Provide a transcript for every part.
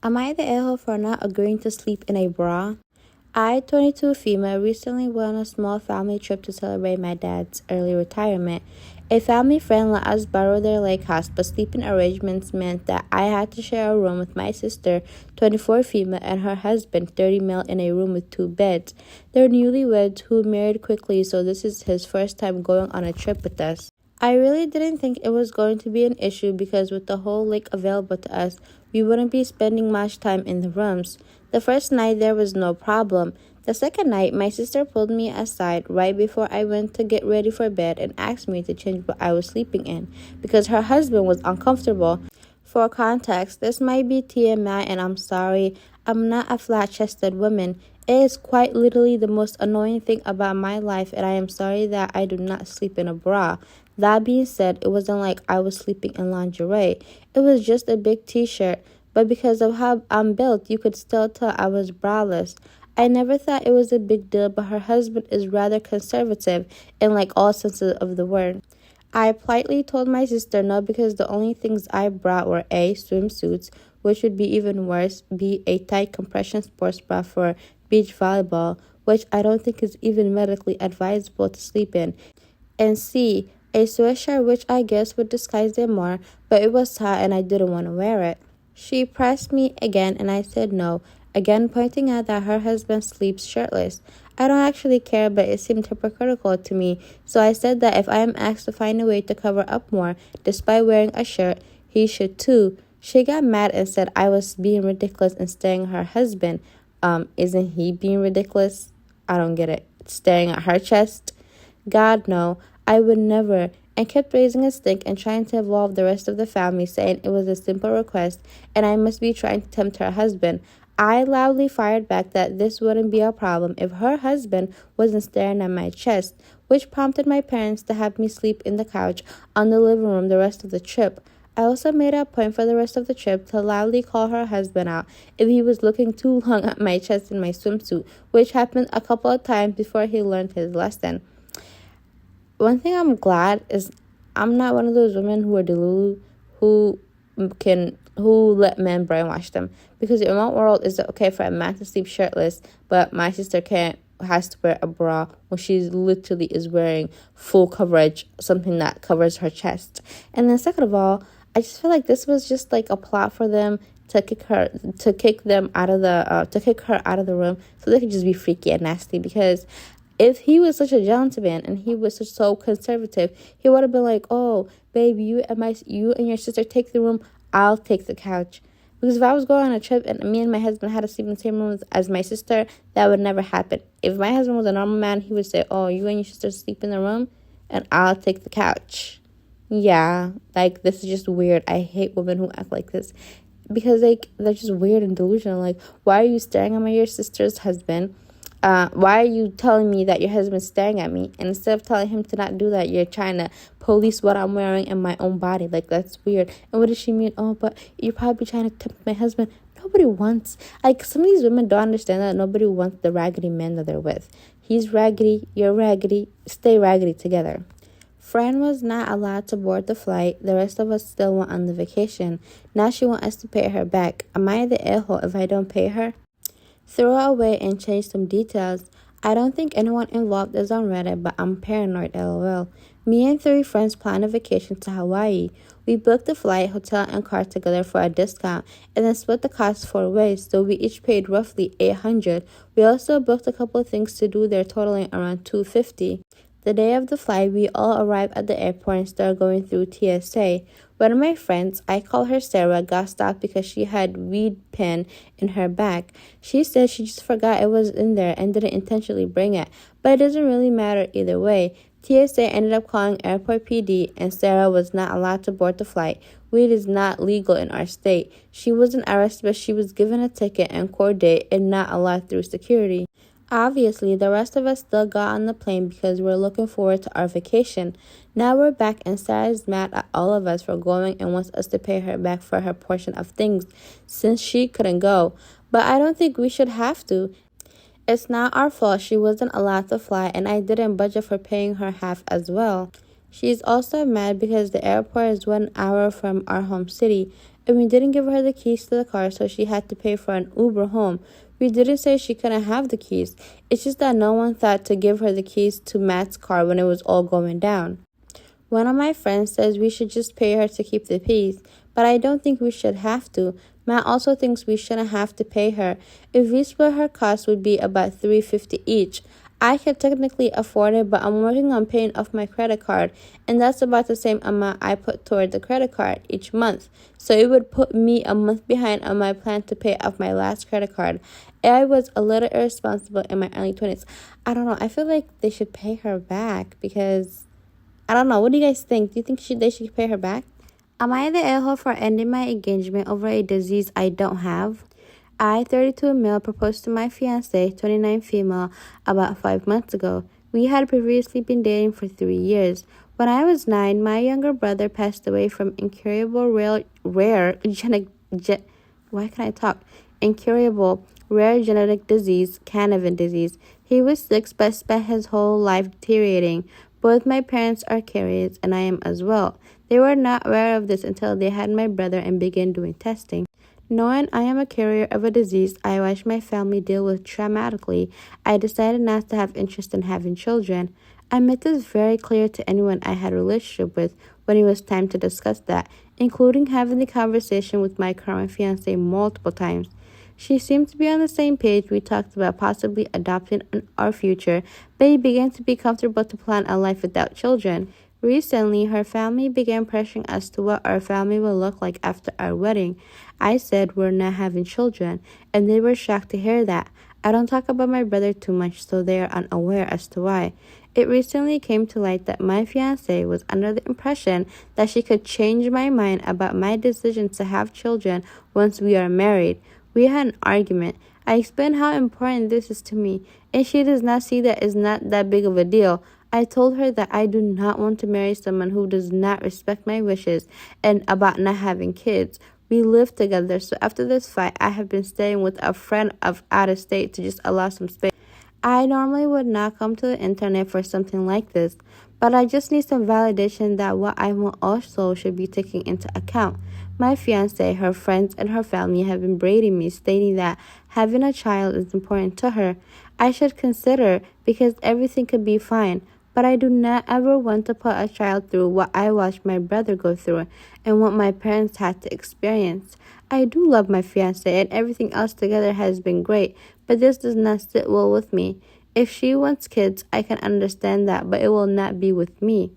Am I the a-hole for not agreeing to sleep in a bra? I, 22 female, recently went on a small family trip to celebrate my dad's early retirement. A family friend let us borrow their lake house, but sleeping arrangements meant that I had to share a room with my sister, 24 female, and her husband, 30 male, in a room with 2 beds. They're newlyweds who married quickly, so this is his first time going on a trip with us. I really didn't think it was going to be an issue because with the whole lake available to us, we wouldn't be spending much time in the rooms. The first night there was no problem. The second night, my sister pulled me aside right before I went to get ready for bed and asked me to change what I was sleeping in because her husband was uncomfortable. For context, this might be TMI and I'm sorry, I'm not a flat-chested woman. It is quite literally the most annoying thing about my life and I am sorry that I do not sleep in a bra. That being said, it wasn't like I was sleeping in lingerie. It was just a big t-shirt, but because of how I'm built, you could still tell I was braless. I never thought it was a big deal, but her husband is rather conservative in like all senses of the word. I politely told my sister no because the only things I brought were A, swimsuits, which would be even worse, B, a tight compression sports bra for beach volleyball, which I don't think is even medically advisable to sleep in, and C, a sweatshirt which I guess would disguise it more, but it was hot and I didn't want to wear it. She pressed me again and I said no, again pointing out that her husband sleeps shirtless. I don't actually care, but it seemed hypocritical to me, so I said that if I am asked to find a way to cover up more, despite wearing a shirt, he should too. She got mad and said I was being ridiculous and staring at her husband. Isn't he being ridiculous? I don't get it. Staring at her chest? God, no, I would never, and kept raising a stink and trying to involve the rest of the family, saying it was a simple request and I must be trying to tempt her husband. I loudly fired back that this wouldn't be a problem if her husband wasn't staring at my chest, which prompted my parents to have me sleep in the couch on the living room the rest of the trip. I also made a point for the rest of the trip to loudly call her husband out if he was looking too long at my chest in my swimsuit, which happened a couple of times before he learned his lesson. One thing I'm glad is I'm not one of those women who are delulu who let men brainwash them. Because in my world, is it okay for a man to sleep shirtless, but my sister has to wear a bra when she literally is wearing full coverage, something that covers her chest. And then second of all, I just feel like this was just like a plot for them to kick her out of the room so they could just be freaky and nasty. Because if he was such a gentleman and he was so conservative, he would have been like, "Oh, baby, you and your sister take the room. I'll take the couch." Because if I was going on a trip and me and my husband had to sleep in the same room as my sister, that would never happen. If my husband was a normal man, he would say, "Oh, you and your sister sleep in the room, and I'll take the couch." Yeah, like this is just weird. I hate women who act like this because like they're just weird and delusional. Like, why are you staring at your sister's husband? Why are you telling me that your husband's staring at me? And instead of telling him to not do that, you're trying to police what I'm wearing in my own body. Like, that's weird. And what does she mean? Oh, but you're probably trying to tempt my husband. Nobody wants, like, some of these women don't understand that nobody wants the raggedy men that they're with. He's raggedy, you're raggedy, stay raggedy together. Fran was not allowed to board the flight. The rest of us still went on the vacation. Now she wants us to pay her back. Am I the a-hole if I don't pay her? Throw it away and change some details. I don't think anyone involved is on Reddit, but I'm paranoid, lol. Me and 3 friends planned a vacation to Hawaii. We booked the flight, hotel, and car together for a discount, and then split the cost 4 ways, so we each paid roughly $800. We also booked a couple of things to do there, totaling around $250. The day of the flight, we all arrived at the airport and started going through TSA. One of my friends, I call her Sarah, got stopped because she had weed pen in her bag. She said she just forgot it was in there and didn't intentionally bring it, but it doesn't really matter either way. TSA ended up calling airport PD and Sarah was not allowed to board the flight. Weed is not legal in our state. She wasn't arrested, but she was given a ticket and court date and not allowed through security. Obviously, the rest of us still got on the plane because we're looking forward to our vacation. Now we're back and Sarah is mad at all of us for going and wants us to pay her back for her portion of things since she couldn't go. But I don't think we should have to. It's not our fault she wasn't allowed to fly and I didn't budget for paying her half as well. She's also mad because the airport is 1 hour from our home city. and we didn't give her the keys to the car, so she had to pay for an Uber home. We didn't say she couldn't have the keys. It's just that no one thought to give her the keys to Matt's car when it was all going down. One of my friends says we should just pay her to keep the keys, but I don't think we should have to. Matt also thinks we shouldn't have to pay her. If we split her costs would be about $350 each. I could technically afford it, but I'm working on paying off my credit card, and that's about the same amount I put toward the credit card each month. So it would put me a month behind on my plan to pay off my last credit card. I was a little irresponsible in my early 20s. I don't know. I feel like they should pay her back because, I don't know. What do you guys think? Do you think they should pay her back? Am I the a-hole for ending my engagement over a disease I don't have? I, 32 male, proposed to my fiancé, 29 female, about 5 months ago. We had previously been dating for 3 years. When I was 9, my younger brother passed away from incurable rare genetic disease, Canavan disease. He was 6 but spent his whole life deteriorating. Both my parents are carriers, and I am as well. They were not aware of this until they had my brother and began doing testing. Knowing I am a carrier of a disease I watched my family deal with traumatically, I decided not to have interest in having children. I made this very clear to anyone I had a relationship with when it was time to discuss that, including having the conversation with my current fiancé multiple times. She seemed to be on the same page. We talked about possibly adopting in our future, but it began to be comfortable to plan a life without children. Recently, her family began pressuring us to what our family will look like after our wedding. I said we're not having children, and they were shocked to hear that. I don't talk about my brother too much, so they are unaware as to why. It recently came to light that my fiancé was under the impression that she could change my mind about my decision to have children once we are married. We had an argument. I explained how important this is to me, and she does not see that it's not that big of a deal. I told her that I do not want to marry someone who does not respect my wishes and about not having kids. We live together, so after this fight, I have been staying with a friend of out of state to just allow some space. I normally would not come to the internet for something like this, but I just need some validation that what I want also should be taken into account. My fiancé, her friends, and her family have been braiding me, stating that having a child is important to her. I should consider because everything could be fine, but I do not ever want to put a child through what I watched my brother go through and what my parents had to experience. I do love my fiancé and everything else together has been great, but this does not sit well with me. If she wants kids, I can understand that, but it will not be with me.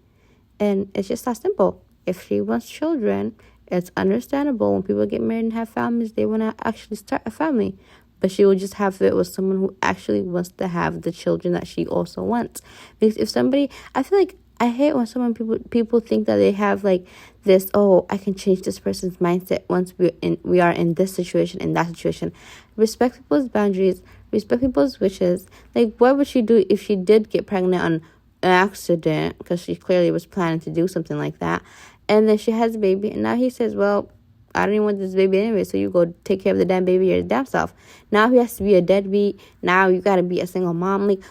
And it's just that simple. If she wants children, it's understandable. When people get married and have families, they want to actually start a family. But she will just have it with someone who actually wants to have the children that she also wants. Because if somebody, I feel like I hate when people think that they have like this, oh, I can change this person's mindset once we are in this situation, in that situation. Respect people's boundaries, respect people's wishes. Like, what would she do if she did get pregnant on an accident? Because she clearly was planning to do something like that. And then she has a baby, and now he says, well, I don't even want this baby anyway, so you go take care of the damn baby your damn self. Now he has to be a deadbeat. Now you got to be a single mom. Like,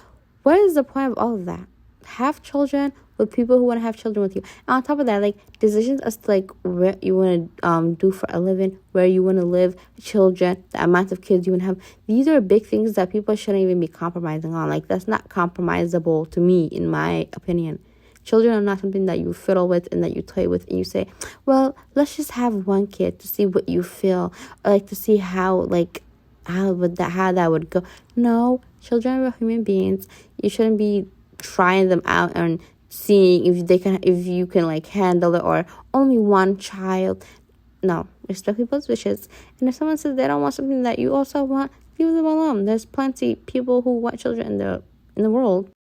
what is the point of all of that? Have children with people who want to have children with you. And on top of that, like, decisions as to, like, what you want to do for a living, where you want to live, children, the amount of kids you want to have. These are big things that people shouldn't even be compromising on. Like, that's not compromisable to me, in my opinion. Children are not something that you fiddle with and that you toy with and you say, well, let's just have one kid to see what you feel, or like to see how that would go. No, children are human beings. You shouldn't be trying them out and seeing if you can like handle it, or only one child. No, respect people's wishes. And if someone says they don't want something that you also want, leave them alone. There's plenty people who want children in the world.